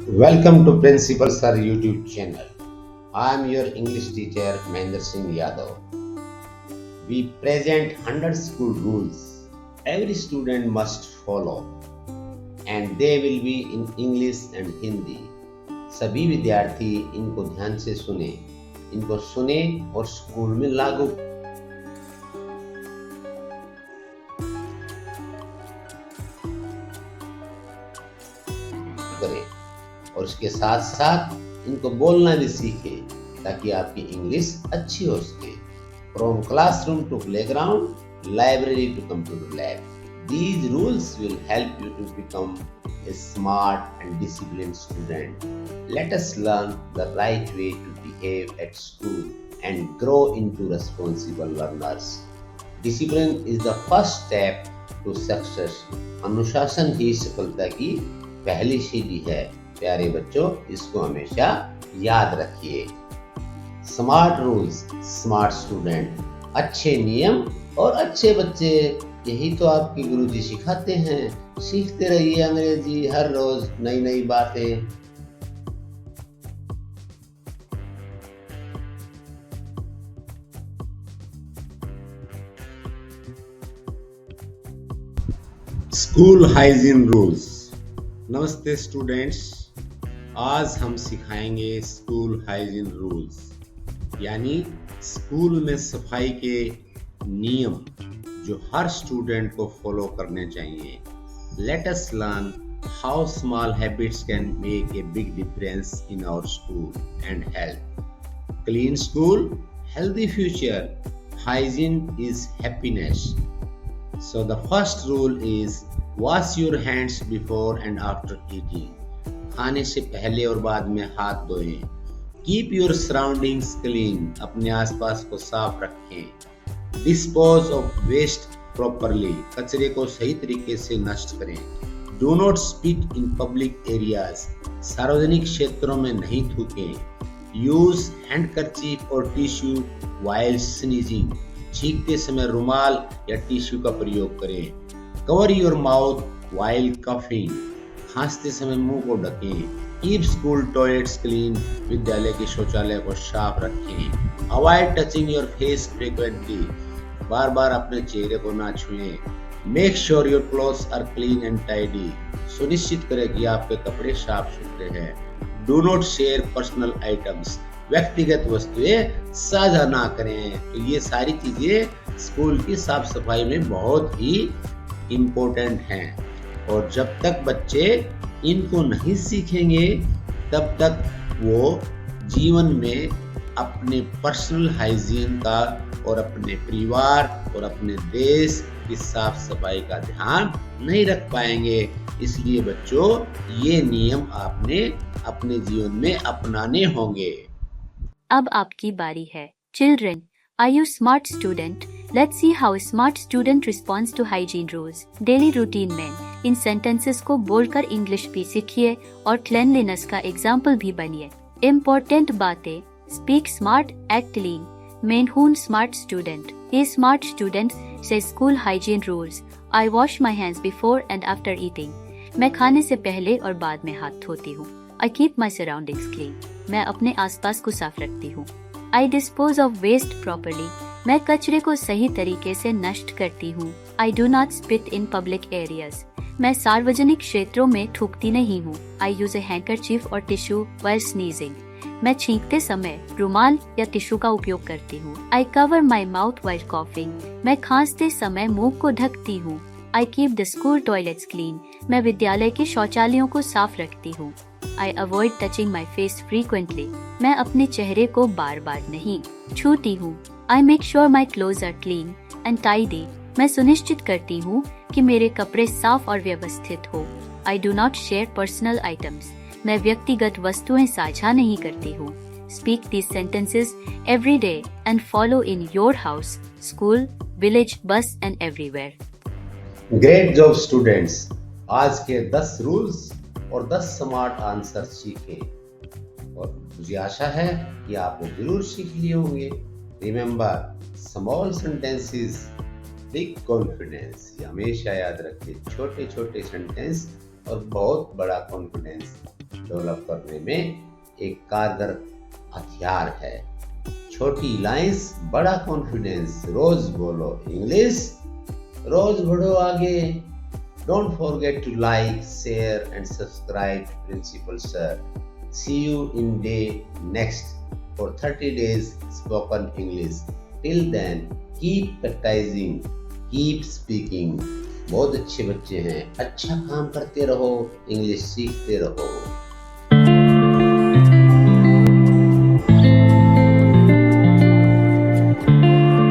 Welcome to Principal Sir YouTube channel. I am your English teacher Mahendra Singh Yadav. We present 100 school rules. Every student must follow and they will be in English and Hindi. सभी विद्यार्थी इनको ध्यान से सुने, इनको सुने और school में लागू करें और उसके साथ साथ इनको बोलना भी सीखें ताकि आपकी इंग्लिश अच्छी हो सके। From classroom to playground, library to computer lab. These rules will help you to become a smart and disciplined student. Let us learn the right way to behave at school and grow into responsible learners. Discipline is the first step to success. अनुशासन ही सफलता की पहली सीढ़ी है। प्यारे बच्चों, इसको हमेशा याद रखिए। Smart rules, smart student. अच्छे नियम और अच्छे बच्चे, यही तो आपके गुरुजी सिखाते हैं। सीखते रहिए अंग्रेजी, हर रोज नई नई बातें। School hygiene rules. नमस्ते स्टूडेंट्स, आज हम सिखाएंगे स्कूल हाइजीन रूल्स, यानी स्कूल में सफाई के नियम जो हर स्टूडेंट को फॉलो करने चाहिए। Let us learn how small habits can make a big difference in our school and health. Clean school, healthy future, hygiene is happiness. So the first rule is wash your hands before and after eating. खाने से पहले और बाद में हाथ धोएं। Keep your surroundings clean. अपने आसपास को साफ रखें। Dispose of waste properly. कचरे को सही तरीके से नष्ट करें। Do not spit in public areas. सार्वजनिक क्षेत्रों में नहीं थूकें। Use handkerchief or tissue while sneezing. छींकते समय रुमाल या टिश्यू का प्रयोग करें। Cover your mouth while coughing. खांसते समय मुंह को ढकें। Keep school toilets clean. विद्यालय के शौचालय को साफ रखें। Avoid touching your face frequently. बार बार अपने चेहरे को ना छुएं। Make sure your clothes are clean and tidy. सुनिश्चित करें कि आपके कपड़े साफ सुथरे हैं। Do not share personal items. व्यक्तिगत वस्तुएं साझा ना करें। तो ये सारी चीजें स्कूल की साफ सफाई में बहुत ही इम्पोर्टेंट हैं, और जब तक बच्चे इनको नहीं सीखेंगे तब तक वो जीवन में अपने पर्सनल हाइजीन का और अपने परिवार और अपने देश की साफ सफाई का ध्यान नहीं रख पाएंगे। इसलिए बच्चों, ये नियम आपने अपने जीवन में अपनाने होंगे। अब आपकी बारी है। Children, are you smart student? Let's see how a smart student responds to hygiene rules. Daily routine में इन sentences को बोलकर इंग्लिश भी सीखिए और cleanliness का एग्जाम्पल भी बनिए। Important बातें: Speak smart, act clean. Main हूँ smart student. A smart student says school hygiene rules. I wash my hands before and after eating. मैं खाने से पहले और बाद में हाथ धोती हूँ। I keep my surroundings clean. मैं अपने आसपास को साफ रखती हूँ। I dispose of waste properly. मैं कचरे को सही तरीके से नष्ट करती हूँ। I do not spit in public areas. मैं सार्वजनिक क्षेत्रों में थूकती नहीं हूँ। I use a handkerchief or tissue while sneezing. मैं छींकते समय रुमाल या टिश्यू का उपयोग करती हूँ। I cover my mouth while coughing. मैं खांसते समय मुंह को ढकती हूँ। I keep the school toilets clean. मैं विद्यालय के शौचालयों को साफ रखती हूँ। I avoid touching my face frequently. मैं अपने चेहरे को बार बार नहीं छूती हूँ। I make sure my clothes are clean and tidy. मैं सुनिश्चित करती हूँ कि मेरे कपड़े साफ और व्यवस्थित हो। I do not share personal items. मैं व्यक्तिगत वस्तुएं साझा नहीं करती हूँ। Speak these sentences every day and follow in your house, school, village, bus and everywhere. Great job students. आज के 10 रूल्स और 10 स्मार्ट आंसर सीखे और मुझे आशा है कि आपने जरूर सीख लिए होंगे। Remember, small sentences big confidence. ये हमेशा याद रखिए, छोटे छोटे सेंटेंस और बहुत बड़ा कॉन्फिडेंस। डेवलप करने में एक कारगर हथियार है। छोटी लाइंस, बड़ा कॉन्फिडेंस, रोज बोलो इंग्लिश, रोज बढ़ो आगे। Don't forget to like, share and subscribe Principal Sir. See you in day next for 30 days spoken English. Till then, keep practicing, keep speaking. बहुत अच्छे बच्चे हैं, अच्छा काम करते रहो, इंग्लिश सीखते रहो।